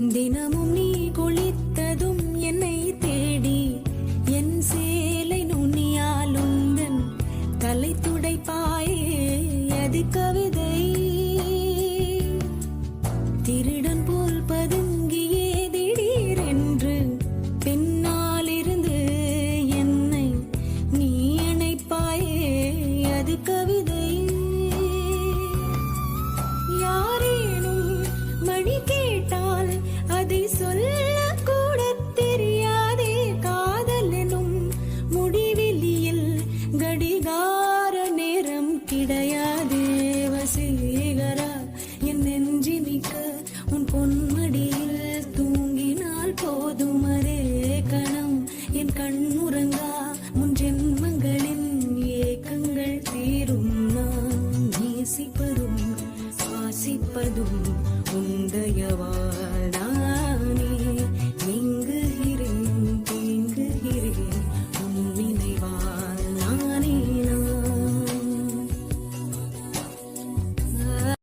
தினமும் நீ குளித்ததும் என்னை தேடி என் சேலை நுனியால் உந்தன் தலை துடைப்பாயே அது கவிதை. திருடன் போல் பதுங்கியே திடீரென்று பின்னால் இருந்து என்னை நீ அணைப்பாயே அது கவிதை. யாரேனும் மணி கேட்டால் அதை சொல்ல கூட தெரியாதே. காதல் எனும் முடிவெளியில் கடிகார நேரம் கிடையாதே. வசீகரா என் நெஞ்சினிக்க உன் பொன்மடியில் தூங்கினால் போதும். அரே கணம் என் கண்ணுறங்கா முன் ஜென்மங்களின் ஏக்கங்கள் தீரும். நான் நேசிப்பதும் சுவாசிப்பதும் உந்தயவாள்.